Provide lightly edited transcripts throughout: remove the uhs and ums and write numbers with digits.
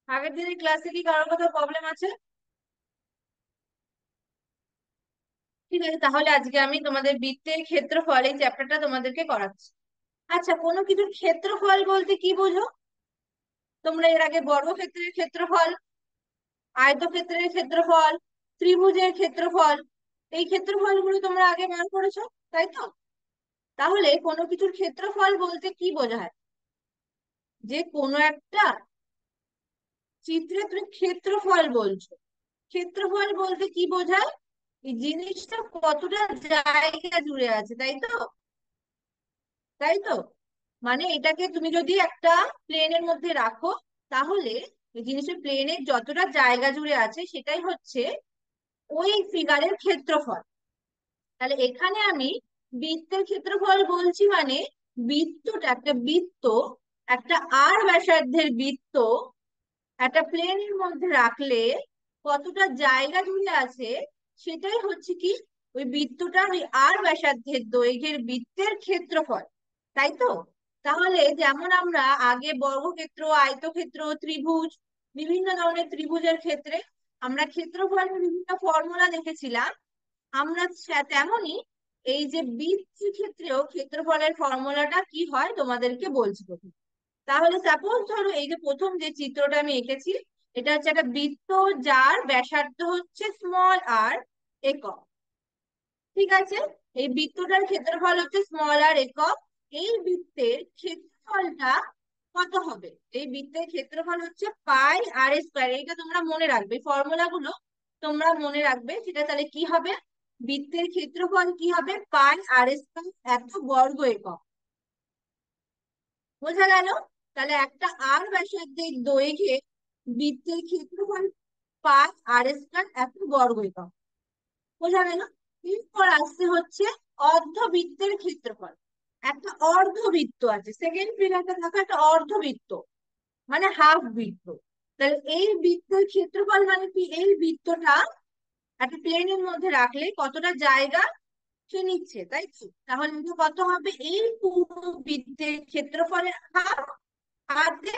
আগের দিনের ক্লাসে কি কারোর কোথাও প্রবলেম আছে? ঠিক আছে, তাহলে আজকে আমি তোমাদের বৃত্তের ক্ষেত্রফল এই চ্যাপ্টারটা তোমাদেরকে করাচ্ছি। আচ্ছা, কোনো কিছুর ক্ষেত্রফল বলতে কি বোঝো? তোমরা এর আগে বর্গক্ষেত্রের ক্ষেত্রফল, আয়তক্ষেত্রের ক্ষেত্রফল, ত্রিভুজের ক্ষেত্রফল, এই ক্ষেত্রফলগুলো তোমরা আগে বার করেছো, তাই তো? তাহলে কোনো কিছুর ক্ষেত্রফল বলতে কি বোঝায়? যে কোনো একটা চিত্রে তুমি ক্ষেত্রফল বলছো, ক্ষেত্রফল বলতে কি বোঝায়? এই জিনিসটা কতটা জায়গা জুড়ে আছে, তাই তো? তাই তো, মানে এটাকে তুমি যদি একটা প্লেনের মধ্যে রাখো, তাহলে এই জিনিসের প্লেনের যতটা জায়গা জুড়ে আছে সেটাই হচ্ছে ওই ফিগারের ক্ষেত্রফল। তাহলে এখানে আমি বৃত্তের ক্ষেত্রফল বলছি, মানে বৃত্তটা, একটা বৃত্ত, একটা আর ব্যাসার্ধের বৃত্ত একটা প্লেনের মধ্যে রাখলে কতটা জায়গা জুড়ে আছে সেটাই হচ্ছে কি ওই বৃত্তটার ওই আর ব্যাসার্ধের দৈর্ঘ্যের বৃত্তের ক্ষেত্রফল, তাই তো? তাহলে যেমন আমরা আগে বর্গক্ষেত্র, আয়তক্ষেত্র, ত্রিভুজ, বিভিন্ন ধরনের ত্রিভুজের ক্ষেত্রে আমরা ক্ষেত্রফলের বিভিন্ন ফর্মুলা দেখেছিলাম, আমরা তেমনই এই যে বৃত্তের ক্ষেত্রেও ক্ষেত্রফলের ফর্মুলাটা কি হয় তোমাদেরকে বলছি প্রথম। তাহলে সাপোজ ধরো এই যে প্রথম যে চিত্রটা আমি এঁকেছি, এটা হচ্ছে একটা বৃত্ত যার ব্যাসার্ধ হচ্ছে স্মল আর একক। ঠিক আছে, এই বৃত্তটার ক্ষেত্রফল হচ্ছে স্মল আর একক। এই বৃত্তের ক্ষেত্রফলটা কত হবে? এই বৃত্তের ক্ষেত্রফল হচ্ছে পাই আর স্কোয়ার। এইটা তোমরা মনে রাখবে, ফর্মুলা গুলো তোমরা মনে রাখবে। সেটা তাহলে কি হবে? বৃত্তের ক্ষেত্রফল কি হবে? পাই আর স্কোয়ার এত বর্গ একক। বোঝা গেল? তাহলে একটা আর ব্যাসার্ধের দৈর্ঘ্যে বৃত্তের ক্ষেত্রফল পাই আর স্কোয়ার এত বর্গ একক। বোঝা গেল? এরপর আসছে হচ্ছে অর্ধবৃত্তের ক্ষেত্রফল। একটা অর্ধবৃত্ত আছে, সেকেন্ড ফিগারটা থাকা একটা অর্ধবৃত্ত, মানে হাফ বৃত্ত। তাহলে এই বৃত্তের ক্ষেত্রফল মানে কি? এই বৃত্তটা একটা প্লেনের মধ্যে রাখলে কতটা জায়গা সে নিচ্ছে, তাই তো? তাহলে এটা কত হবে? এই পুরো বৃত্তের ক্ষেত্রফলের হাফ। হাতে,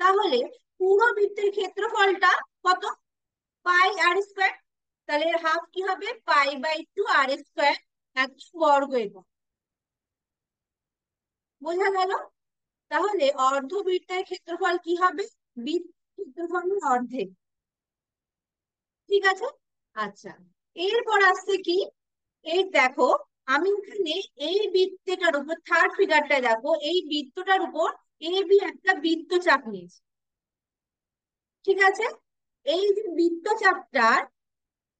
তাহলে পুরো বৃত্তের ক্ষেত্রফলটা কত? পাই আর স্কোয়ার। তাহলে এর হাফ কি হবে? পাই বাই টু আর স্কোয়ার এত বর্গ একক। বোঝা গেল? তাহলে অর্ধবৃত্তের ক্ষেত্রফল কি হবে? বৃত্তের ক্ষেত্রফলের অর্ধেক। ঠিক আছে। আচ্ছা, এরপর আসছে কি? এই দেখো, আমি এখানে এই বৃত্তটার উপর, থার্ড ফিগারটা দেখো, এই বৃত্তটার উপর এ বি একটা বৃত্তচাপ নিয়েছি। ঠিক আছে, এই যে বৃত্তচাপটার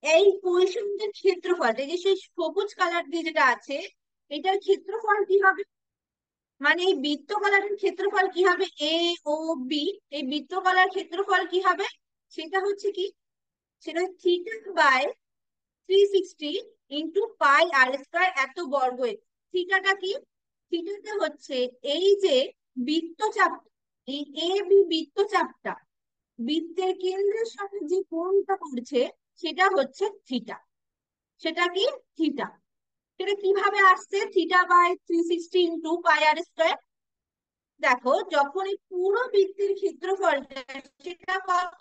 এই কোএফিসিয়েন্টের ক্ষেত্রফল, এই যে সেই সবুজ কালার দিয়ে যেটা আছে, এটার ক্ষেত্রফল কি হবে? মানে এই বৃত্তকলার ক্ষেত্রফল কি হবে? এ ও বি, এই বৃত্তকলার ক্ষেত্রফল কি হবে? সেটা হচ্ছে কি? সেটা theta by 360 into pi R square এত বর্গ। থিটাটা কি? থিটাটা হচ্ছে এই যে বৃত্তচাপ, এই এ বি বৃত্তচাপটা বৃত্তের কেন্দ্রের সাথে যে কোণটা করছে সেটা হচ্ছে থিটা। সেটা কি? থিটা। সেটা কিভাবে আসছে? Theta by 360 into pi R square. দেখো, যখন এই পুরো বৃত্তের ক্ষেত্রফলটা, সেটা কত?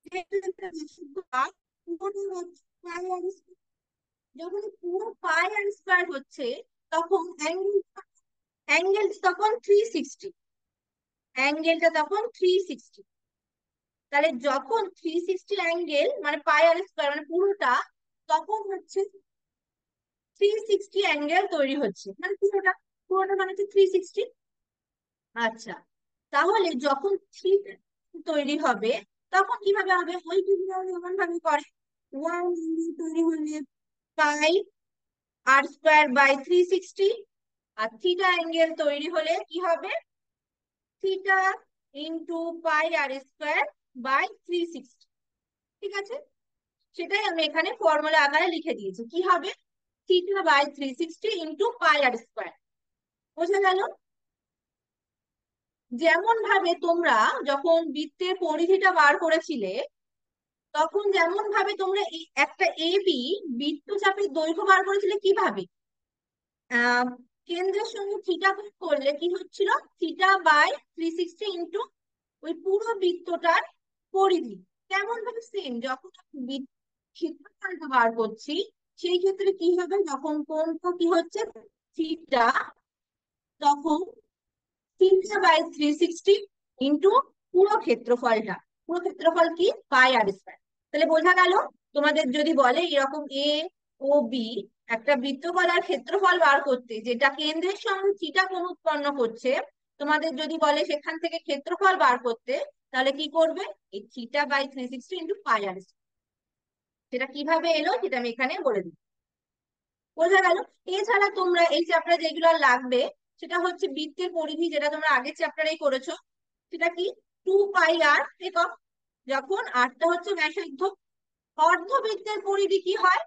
যেহেতু একটা বিশুদ্ধ আর, পুরোটা হচ্ছে পাই আর স্কোয়ার। যখন এই পুরো পাই আর স্কোয়ার হচ্ছে, তখন অ্যাঙ্গেল তখন 360, অ্যাঙ্গেলটা তখন 360। তাহলে যখন 360 অ্যাঙ্গেল মানে পাই আর স্কোয়ার মানে পুরোটা, তখন হচ্ছে 360 অ্যাঙ্গেল তৈরি হচ্ছে, মানে পুরোটা, পুরোটা মানে হচ্ছে 360। আচ্ছা, তাহলে যখন থিটা তৈরি হবে তখন কিভাবে হবে? ওই বিভিন্ন যেমন ভাবে করে, ওয়ান তৈরি হলে pi R square by 360, R theta angle তৈরি হলে কি হবে? Theta into pi R square by 360। ঠিক আছে, সেটাই আমি এখানে ফর্মুলা আকারে লিখে দিয়েছি। কি হবে? Theta by 360 into pi R square. বোঝা গেল? যেমন ভাবে তোমরা যখন বৃত্তের পরিধিটা বার করেছিলে, তখন যেমন ভাবে তোমরা একটা এ বি বৃত্তচাপের দৈর্ঘ্য বার করেছিলে কিভাবে? আহ কেন্দ্রের সঙ্গে থিটা করলে কি হচ্ছিল? থিটা বাই 360 ইন্টু ওই পুরো বৃত্তটার পরিধি। কেমন ভাবে? সেম, যখন ক্ষেত্রফলটা বার করছি, সেই ক্ষেত্রে কি হবে, যখন কোণটা কি হচ্ছে থিটা, তখন থিটা বাই 360 ইন্টু পুরো ক্ষেত্রফলটা। পুরো ক্ষেত্রফল কি? পাই আর স্কয়ার। তাহলে বোঝা গেল, তোমাদের যদি বলে এরকম এ ও বি একটা বৃত্তকলার ক্ষেত্রফল বার করতে, যেটা কেন্দ্রের সঙ্গে থিটা কোণ উৎপন্ন করছে, তোমাদের যদি বলে সেখান থেকে ক্ষেত্রফল বার করতে, তাহলে কি করবে? এই theta by 360 into pi r square. সেটা কিভাবে এলো সেটা আমি এখানে বলে দিই। বোঝা গেল? এছাড়া তোমরা এই চ্যাপ্টারে যেগুলো লাগবে, সেটা হচ্ছে বৃত্তের পরিধি, যেটা তোমরা আগের চ্যাপ্টারেই করেছো। সেটা কি? 2 পাই আর একক, যখন আরটা হচ্ছে ব্যাসার্ধ। অর্ধবৃত্তের পরিধি কি হয়?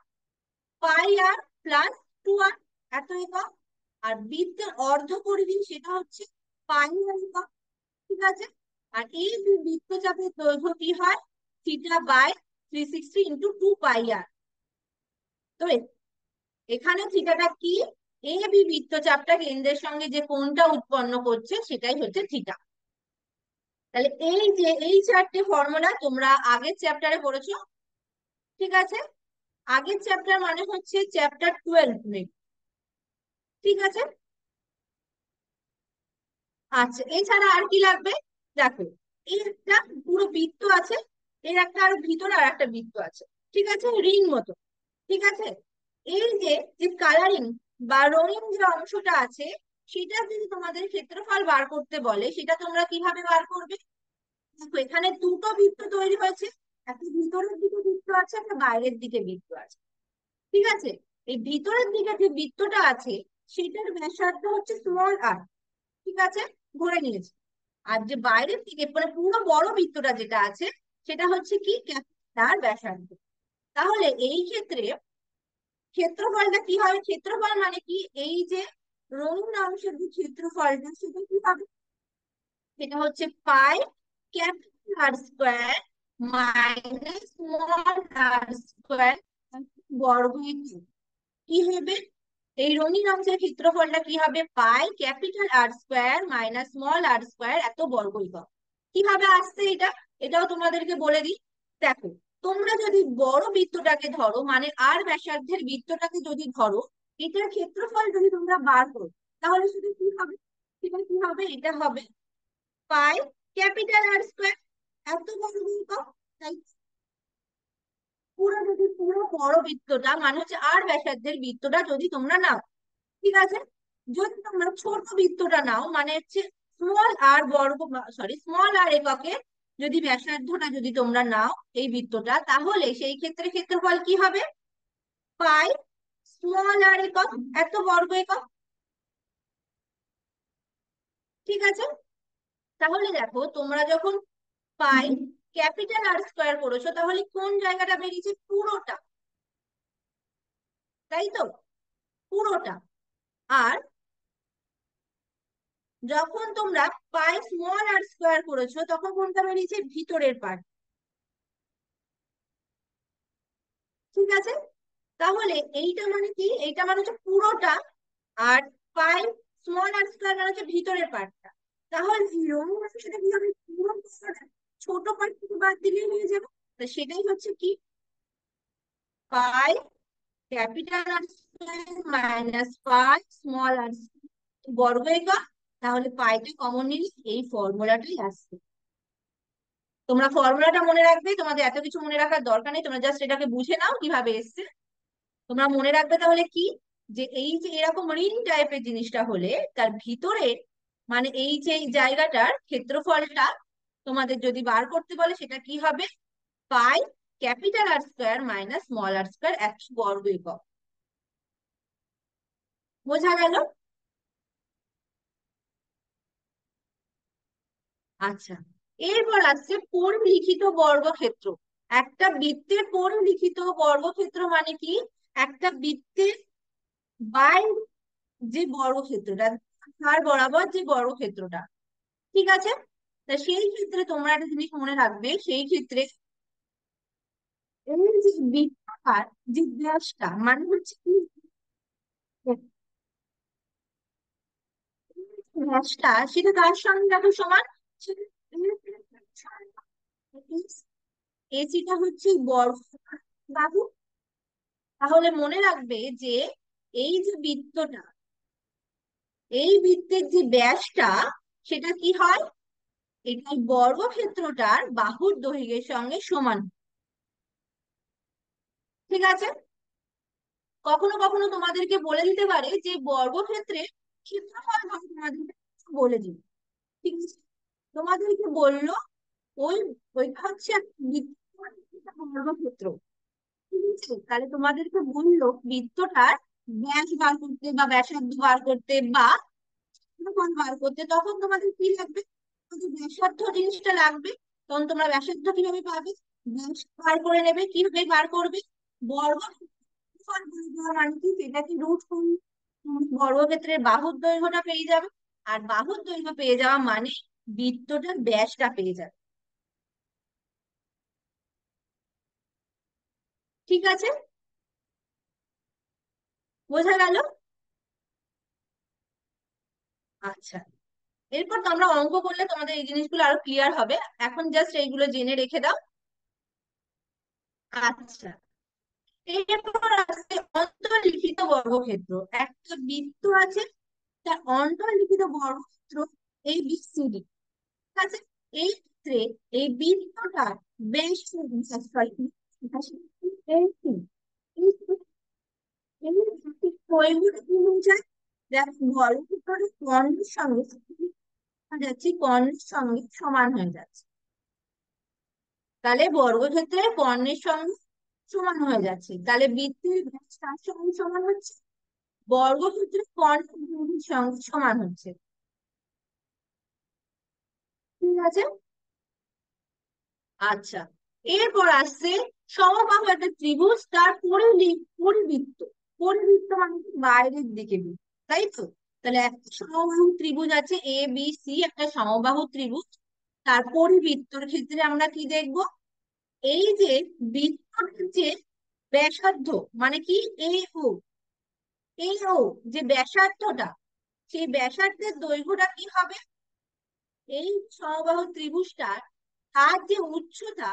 পাই আর প্লাস 2 আর, এত একক। আর বৃত্তের অর্ধ পরিধি সেটা হচ্ছে পাই আর একক। ঠিক আছে? আর এই বৃত্তচাপের দৈর্ঘ্য কি হয়? থিটা বাই 360 ইন্টু 2 পাই আর। তো এখানে থিটাটা কি? এ বি বৃত্তচাপটা কেন্দ্রের সঙ্গে যে কোণটা উৎপন্ন করছে সেটাই হচ্ছে থিটা। তাহলে এই যে এই চারটে ফর্মুলা তোমরা আগের চ্যাপ্টারে পড়েছো। ঠিক আছে? আগের চ্যাপ্টার মানে হচ্ছে চ্যাপ্টার 12। ঠিক আছে? আচ্ছা, এছাড়া আর কি লাগবে? দেখো, এই একটা পুরো বৃত্ত আছে, এর একটা আর ভিতরে আর একটা বৃত্ত আছে। ঠিক আছে? রিং মতো। ঠিক আছে? এই যে যে কালারিং বা রঙিন যে অংশটা আছে, সেটা যদি তোমাদের ক্ষেত্রফল বার করতে বলে, সেটা তোমরা কিভাবে বার করবে? দেখো, এখানে দুটো বৃত্ত তৈরি হয়েছে, একটা ভিতরের দিকে বৃত্ত আছে, একটা বাইরের দিকে বৃত্ত আছে। ঠিক আছে? এই ভিতরের দিকে যে বৃত্তটা আছে, সেটার ব্যাসার্ধ হচ্ছে স্মল আর। ঠিক আছে? ধরে নিয়েছি। আর যে বাইরের দিকে মানে পুরো বড় বৃত্তটা যেটা আছে, সেটা হচ্ছে কি? ক্যাপিটাল ব্যাসার্ধ। তাহলে এই ক্ষেত্রে ক্ষেত্রফলটা কি হয়? ক্ষেত্রফল মানে কি? এই যে রঙিন অংশের যে ক্ষেত্রফলটা, সেটা কি হবে? সেটা হচ্ছে pi capital R square minus small R square বর্গ ইন্টু কি হবে? এই রঙিন অংশের ক্ষেত্রফলটা কি হবে? Pi capital R square minus small R square এত বর্গ একক। কিভাবে আসছে এটা? এটাও তোমাদেরকে বলে দিই। দেখো, তোমরা যদি বড় বৃত্তটাকে ধরো, মানে আর ব্যাসার্ধের বৃত্তটাকে যদি ধরো, এটার ক্ষেত্রফল যদি তোমরা বার করো, তাহলে সেটা কি হবে? সেটা কি হবে? এটা হবে পাই ক্যাপিটাল আর স্কোয়ার এত বর্গ একক। তাই পুরো যদি পুরো বড় বৃত্তটা মানে হচ্ছে আর ব্যাসার্ধের বৃত্তটা যদি তোমরা নাও, ঠিক আছে? যদি তোমরা ছোট বৃত্তটা নাও, মানে হচ্ছে স্মল আর বর্গ, সরি স্মল আর এককে যদি ব্যাসার্ধটা যদি তোমরা নাও এই বৃত্তটা, তাহলে সেই ক্ষেত্রে ক্ষেত্রফল কি হবে? পাই স্মল আর একক এত বর্গ একক। ঠিক আছে? তাহলে দেখো, তোমরা যখন পাই ক্যাপিটাল আর স্কোয়ার করেছো, তাহলে কোন জায়গাটা বেরিয়েছে? পুরোটা। তাই তো? পুরোটা। আর যখন তোমরা পাই স্মল আর স্কোয়ার করেছো, তখন কোনটা বেরিয়েছে? ভিতরের পার্ট। ঠিক আছে? তাহলে এইটা মানে কি? এইটা মানে হচ্ছে পুরোটা। আর পাই স্মল আর স্কোয়ার মানে হচ্ছে ভিতরের পার্টটা। তাহলে এই রঙিন অংশটা কি হবে? পুরো পুরোটা। ছোট পার্ট থেকে বাদ দিলেই হয়ে যাবে। তো সেটাই হচ্ছে কি? Pi capital R square minus pi small R বর্গ একক। তাহলে পাইটা কমন নিলে এই ফর্মুলাটাই আসছে। তোমরা ফর্মুলাটা মনে রাখবে, তোমাদের এত কিছু মনে রাখার দরকার নেই, তোমরা জাস্ট এটাকে বুঝে নাও কিভাবে এসছে। তোমরা মনে রাখবে তাহলে কি? যে এই যে এরকম রিং টাইপের জিনিসটা হলে তার ভিতরে, মানে এই যে এই জায়গাটার ক্ষেত্রফলটা তোমাদের যদি বার করতে বলে, সেটা কি হবে? Pi capital R square minus small R square এক বর্গ একক। বোঝা গেল? আচ্ছা, এরপর আসছে পরিলিখিত বর্গক্ষেত্র। একটা বৃত্তের পরিলিখিত বর্গক্ষেত্র মানে কি? একটা বৃত্তের বাইরে যে বর্গক্ষেত্রটা, তার বরাবর যে বর্গক্ষেত্রটা। ঠিক আছে? তা সেই ক্ষেত্রে তোমরা একটা জিনিস মনে রাখবে, সেই ক্ষেত্রে এই যে বৃত্তাকার যে ব্যাসটা মানে হচ্ছে কি? ব্যাসটা সেটা কার সঙ্গে দেখো সমান? এসিটা হচ্ছে বর্গবাহু। তাহলে মনে রাখবে যে এই যে বৃত্তটা, এই বৃত্তের যে ব্যাসটা, সেটা কি হয়, এটা বর্গক্ষেত্রটার বাহুর দৈর্ঘ্যের সঙ্গে সমান। ঠিক আছে। কখনো কখনো তোমাদেরকে বলে দিতে পারে যে বর্গক্ষেত্রের ক্ষেত্রফল ভাগ তোমাদেরকে বলে দিবে। ঠিক আছে। তোমাদেরকে বললো ওই ওইটা হচ্ছে একটা বর্গক্ষেত্র। ঠিক আছে, তাহলে তোমাদেরকে বললো বৃত্তটার ব্যাস বার করতে বা ব্যাসার্ধ বার করতে বা ক্ষেত্রফল বার করতে, তখন তোমাদের কি লাগবে, তোমাদের ব্যাসার্ধ জিনিসটা লাগবে। তখন তোমরা ব্যাসার্ধ কিভাবে পাবে, ব্যাস বার করে নেবে। কিভাবে বার করবে, বর্গ ক্ষেত্রফল বলে দেওয়া মানে কি, সেটাকে রুট করলে তুমি বর্গক্ষেত্রের বাহুর দৈর্ঘ্যটা পেয়ে যাবে। আর বাহুর দৈর্ঘ্য পেয়ে যাওয়া মানে বৃত্তটার ব্যাসটা পেয়ে যাবে। ঠিক আছে, বোঝা গেল? আচ্ছা, এরপর তোমরা অঙ্ক করলে তোমাদের এই জিনিসগুলো আরো ক্লিয়ার হবে। এখন জাস্ট এইগুলো জেনে রেখে দাও। আচ্ছা, এরপর আছে অন্তর্লিখিত বর্গক্ষেত্র। একটা বৃত্ত আছে, তার অন্তর্লিখিত বর্গক্ষেত্র এই বিসিডি। ঠিক আছে। এই ক্ষেত্রে এই বৃত্তটার ব্যাস, sorry, এই কি? এই দৈর্ঘ্যটা কি হয়ে যায়, দেখো বর্গক্ষেত্রের কর্ণের সঙ্গে যাচ্ছে, কর্ণের সঙ্গে সমান হয়ে যাচ্ছে। তাহলে বর্গক্ষেত্রের কর্ণের সঙ্গে সমান হয়ে যাচ্ছে, তাহলে বৃত্তের ব্যাস তার সঙ্গে সমান হচ্ছে, বর্গক্ষেত্রের কর্ণের সঙ্গে সমান হচ্ছে। ঠিক আছে। আচ্ছা, এরপর আসছে সমবাহু একটা ত্রিভুজ, তার পরিবৃত্ত। পরিবৃত্ত মানে কি? বাইরের দিকে বৃত্ত, তাই তো। তাহলে একটা সমবাহু ত্রিভুজ আছে এ বি সি, একটা সমবাহু ত্রিভুজ, তার পরিবৃত্তর ক্ষেত্রে আমরা কি দেখব, এই যে বৃত্তর যে ব্যাসার্ধ, মানে কি এ ও, এই ও যে ব্যাসার্ধটা, সেই ব্যাসার্ধের দৈর্ঘ্যটা কি হবে, এই সমবাহু ত্রিভুজটার তার যে উচ্চতা,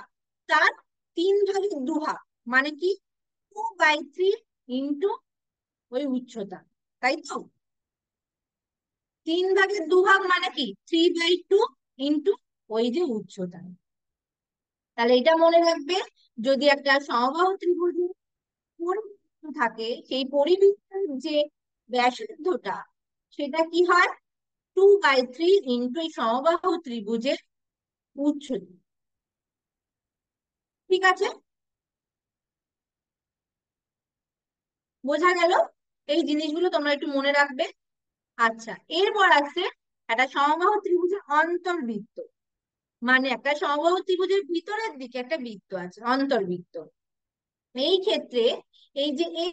তার 3/2 মানে কি 2/3 ইন্টু ওই উচ্চতা, তাই তো। 3/2 মানে কি 3/2 ইন্টু ওই যে উচ্চতা। তাহলে এটা মনে রাখবে, যদি একটা সমবাহু ত্রিভুজের পরিবৃত্ত থাকে, সেই পরিবৃত্তের যে ব্যাসার্ধটা, সেটা কি হয় 2/3 ইন্টু এই সমবাহু ত্রিভুজের উচ্চতা। ঠিক আছে, বোঝা গেল? এই জিনিসগুলো তোমরা একটু মনে রাখবে। আচ্ছা, এরপর আছে একটা সমবাহু ত্রিভুজের অন্তর্বৃত্ত। মানে একটা সমবাহু ত্রিভুজের ভিতরের দিকে একটা বৃত্ত আছে, অন্তর্বৃত্ত। এই ক্ষেত্রে এই যে এ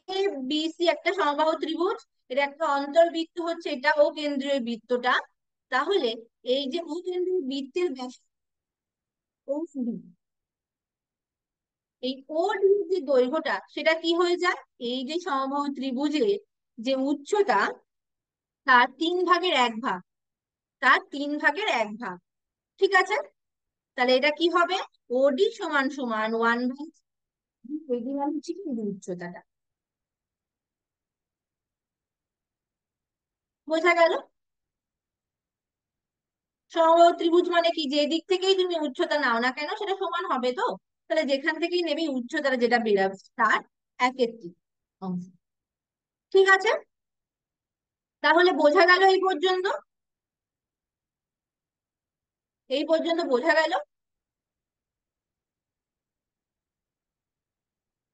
বি সি একটা সমবাহু ত্রিভুজ, এর একটা অন্তর্বৃত্ত হচ্ছে এটা ও কেন্দ্রীয় বৃত্তটা। তাহলে এই যে ও কেন্দ্রীয় বৃত্তের ব্যাস ও ডি, এই ও ডি যে দৈর্ঘ্যটা, সেটা কি হয়ে যায়, এই যে সমবাহু ত্রিভুজের যে উচ্চতা, তার 3/1 তার 3/1 ঠিক আছে। তাহলে এটা কি হবে, ওডি সমান সমান 1/, এডি মানে হচ্ছে কি এই উচ্চতাটা। বোঝা গেল? সমবাহু ত্রিভুজ মানে কি, যে দিক থেকেই তুমি উচ্চতা নাও না কেন সেটা সমান হবে তো। তাহলে যেখান থেকেই নেবে উচ্চতাটা যেটা বেরাবে, তার 1/3 অংশ। ঠিক আছে, তাহলে বোঝা গেল এই পর্যন্ত? এই পর্যন্ত বোঝা গেল?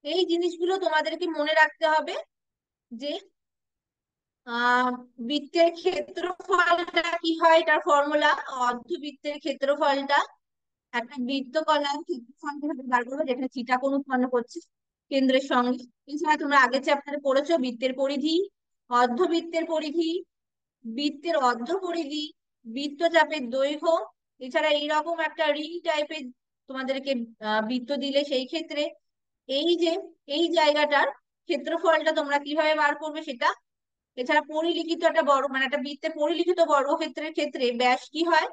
এই জিনিসগুলো তোমাদেরকে মনে রাখতে হবে যে আহ বৃত্তের ক্ষেত্রফলটা কি হয়, এটার ফর্মুলা, অর্ধবৃত্তের ক্ষেত্রফলটা, একটা বৃত্তকলার ক্ষেত্রফল কিভাবে বার করবো, যেখানে থিটা কোণ উৎপন্ন করছে কেন্দ্রের সঙ্গে। এছাড়া তোমরা আগের চ্যাপ্টারে পড়েছো বৃত্তের পরিধি, অর্ধবৃত্তের পরিধি, বৃত্তের অর্ধ পরিধি, বৃত্তচাপের দৈর্ঘ্য। এছাড়া এইরকম একটা রিং টাইপের তোমাদেরকে বৃত্ত দিলে, সেই ক্ষেত্রে এই যে এই জায়গাটার ক্ষেত্রফলটা তোমরা কিভাবে বার করবে সেটা। এছাড়া পরিলিখিত একটা বর্গ, মানে একটা বৃত্তের পরিলিখিত বর্গক্ষেত্রের ক্ষেত্রে ব্যাস কি হয়,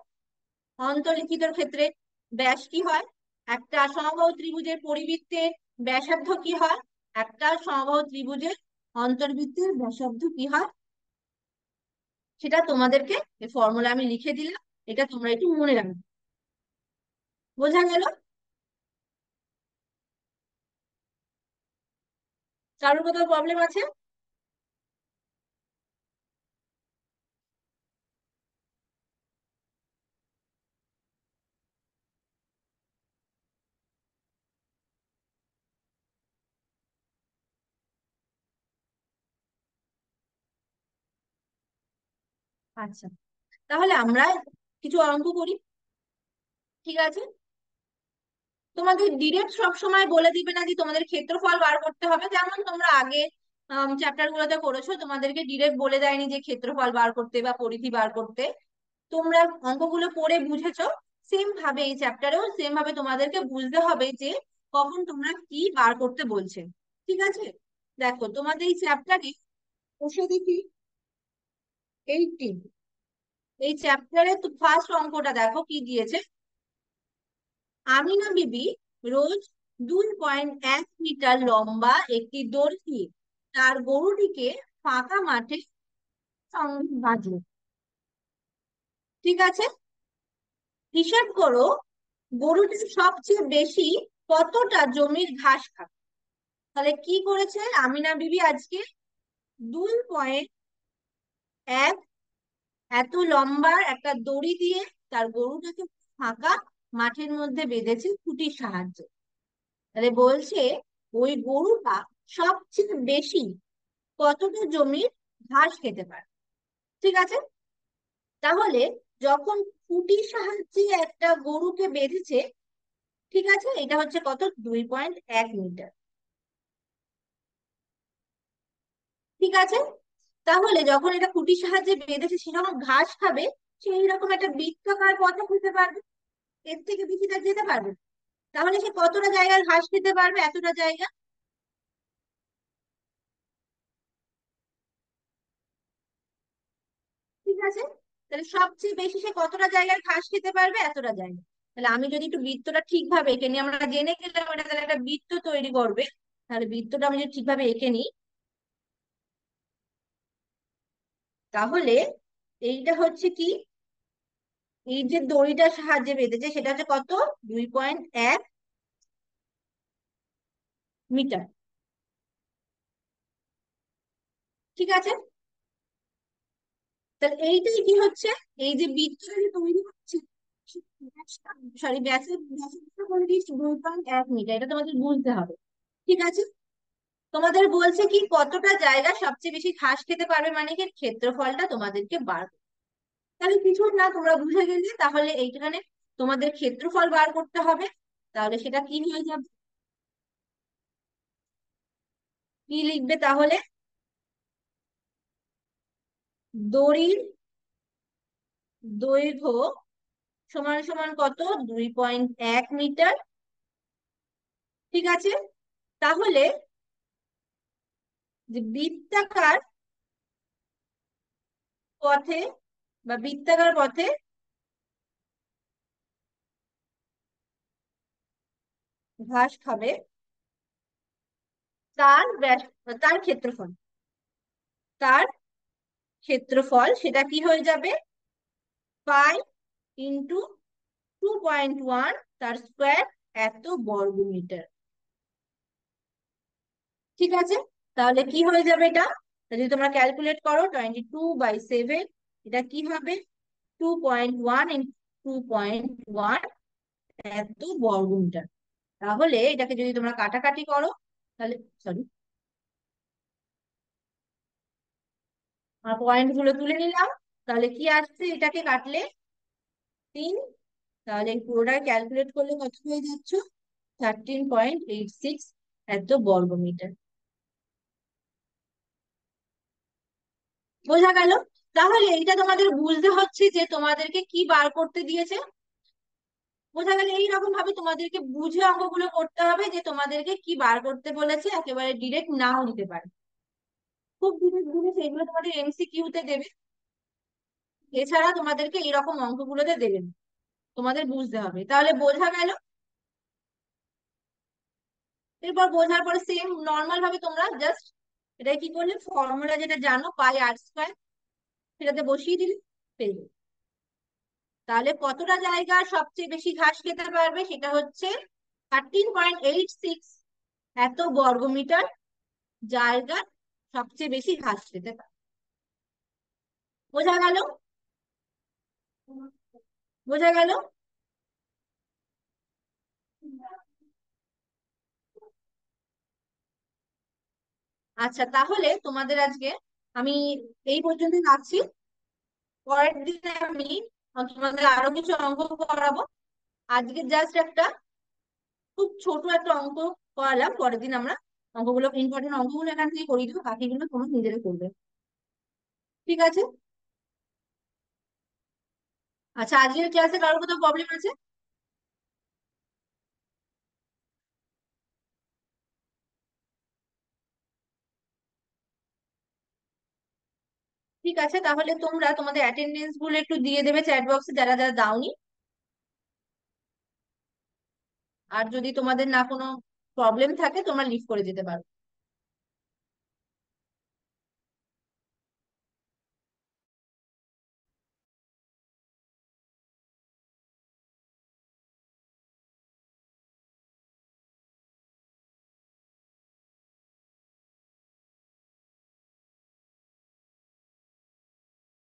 অন্তর্লিখিতর ক্ষেত্রে ব্যাস কি হয়, একটা সমবাহু ত্রিভুজের পরিবৃত্তের ব্যাসার্ধ কি হয়, একটা সমবাহু ত্রিভুজের অন্তর্বৃত্তের ব্যাসার্ধ কি হয়, সেটা তোমাদেরকে এই ফর্মুলা আমি লিখে দিলাম, এটা তোমরা একটু মনে রাখবে। বোঝা গেল? কারোর কোথাও প্রবলেম আছে? আচ্ছা, তাহলে আমরা কিছু অঙ্ক করি। ঠিক আছে, তোমাদের ডিরেক্ট সব সময় বলে দিবে না যে তোমাদের ক্ষেত্রফল বার করতে হবে, যেমন তোমরা আগে চ্যাপ্টার গুলোতে করেছো, তোমাদেরকে ডিরেক্ট বলে দেয়নি যে ক্ষেত্রফল বার করতে বা পরিধি বার করতে। তোমরা অঙ্কগুলো পড়ে বুঝেছো, সেম ভাবে এই চ্যাপ্টারেও সেম ভাবে তোমাদেরকে বুঝতে হবে যে কখন তোমরা কি বার করতে বলছে। ঠিক আছে, দেখো তোমাদের এই চ্যাপ্টারে বসে দেখি 18, এই চ্যাপ্টারে তো ফার্স্ট অঙ্কটা দেখো কি দিয়েছে। আমিনা বিবি রোজ 2.1 মিটার লম্বা একটি দড়ি তার গরুটিকে ফাঁকা মাঠে সঙ্গে বাঁধল। ঠিক আছে, হিসাব করো গরুটি সবচেয়ে বেশি কতটা জমির ঘাস খায়। তাহলে কি করেছে আমিনা বিবি আজকে, 2.1 এত লম্বা একটা দড়ি দিয়ে তার গরুটাকে ফাঁকা মাঠের মধ্যে বেঁধেছে খুঁটির সাহায্যে। তাহলে বলছে ওই গরুটা সবচেয়ে বেশি কতটা জমির ঘাস খেতে পারে। ঠিক আছে, তাহলে যখন খুঁটির সাহায্যে একটা গরুকে বেঁধেছে, ঠিক আছে, এটা হচ্ছে কত, 2.1 মিটার। ঠিক আছে, তাহলে যখন এটা খুঁটির সাহায্যে বেঁধেছে সে যখন ঘাস খাবে, সেই রকম একটা বৃত্তাকার পথে খেতে পারবে, এর থেকে বেশি তার যেতে পারবে না। তাহলে সে কতটা জায়গার ঘাস খেতে পারবে, এতটা জায়গা। ঠিক আছে, তাহলে সবচেয়ে বেশি সে কতটা জায়গার ঘাস খেতে পারবে, এতটা জায়গা। তাহলে আমি যদি একটু বৃত্তটা ঠিকভাবে এঁকে নিই, আমরা জেনে গেলাম এটা তাহলে একটা বৃত্ত তৈরি করবে। তাহলে বৃত্তটা আমি যদি ঠিকভাবে এঁকে নিই, তাহলে এইটা হচ্ছে কি, এই যে দড়িটার সাহায্যে বেঁধেছে সেটা হচ্ছে কত, 2.1 মিটার। ঠিক আছে, তাহলে এইটাই কি হচ্ছে, এই যে বৃত্তটা যে তৈরি হচ্ছে, সরি ব্যাসের ব্যাসের করে দিয়েছি 2.1 মিটার, এটা তোমাদের বুঝতে হবে। ঠিক আছে, তোমাদের বলছে কি কতটা জায়গা সবচেয়ে বেশি ঘাস খেতে পারবে, মানে কি ক্ষেত্রফলটা তোমাদেরকে বার করতে। তাহলে কিছু না, তোমরা বুঝে গেলে, তাহলে এইখানে তোমাদের ক্ষেত্রফল বার করতে হবে। তাহলে সেটা কি হয়ে যাবে, কি লিখবে তাহলে, দড়ির দৈর্ঘ্য সমান সমান কত, 2.1 মিটার। ঠিক আছে, তাহলে যে বৃত্তাকার পথে বা বৃত্তাকার পথে ঘাস খাবে তার তার ক্ষেত্রফল, তার ক্ষেত্রফল সেটা কি হয়ে যাবে, 5 × 2.1 তার স্কোয়ার, এত বর্গমিটার। ঠিক আছে, তাহলে কি হয়ে যাবে এটা, যদি তোমরা ক্যালকুলেট করো 22/7, এটা কি হবে, 2.1 × 2.1 এত বর্গমিটার। তাহলে এটাকে যদি তোমরা কাটাকাটি করো, তাহলে সরি, পয়েন্ট গুলো তুলে নিলাম, তাহলে কি আসছে এটাকে কাটলে 3, তাহলে এই পুরোটা ক্যালকুলেট করলে কত হয়ে যাচ্ছে, 13.86 এত বর্গমিটার। বোঝা গেল? তাহলে এইটা তোমাদের বুঝতে হচ্ছে যে তোমাদেরকে কি বার করতে দিয়েছে। বোঝা গেল, এইরকম ভাবে তোমাদেরকে বুঝে অঙ্কগুলো করতে হবে যে তোমাদেরকে কি বার করতে বলেছে, একেবারে ডিরেক্ট নাও দিতে পারে। খুব ডিরেক্ট দিলে সেগুলো তোমাদের এমসিকিউ তে দেবে, এছাড়া তোমাদেরকে এরকম অঙ্কগুলোতে দেবে না। তোমাদের বুঝতে হবে, তাহলে বোঝা গেল। এরপর বোঝার পরে সেম নর্মাল ভাবে তোমরা জাস্ট এটা কি করলে, ফর্মুলা যেটা জানো পাই আর স্কোয়ার, সেটাতে বসিয়ে দিলে পেয়ে যাবে। তাহলে কতটা জায়গা সবচেয়ে বেশি ঘাস খেতে পারবে, সেটা হচ্ছে 13.86, এত বর্গমিটার জায়গা সবচেয়ে বেশি ঘাস খেতে পারবে। বোঝা গেল? বোঝা গেল? আচ্ছা, তাহলে তোমাদের আজকে আমি এই পর্যন্ত রাখছি। পরের দিন আমি তোমাদের আরো কিছু অঙ্ক করাবো। আজকে জাস্ট একটা খুব ছোট একটা অঙ্ক করালাম, পরের দিন আমরা অঙ্কগুলো, ইম্পর্টেন্ট অঙ্কগুলো এখান থেকে করিয়ে দেবো, বাকিগুলো তোমরা নিজেরা করবে। ঠিক আছে? আচ্ছা, আজকের ক্লাসে কারোর কোথাও প্রবলেম আছে? ঠিক আছে, তাহলে তোমরা তোমাদের অ্যাটেন্ডেন্স গুলো একটু দিয়ে দেবে চ্যাট বক্সে, যারা যারা দাওনি। আর যদি তোমাদের না কোনো প্রবলেম থাকে, তোমরা লিভ করে যেতে পারো।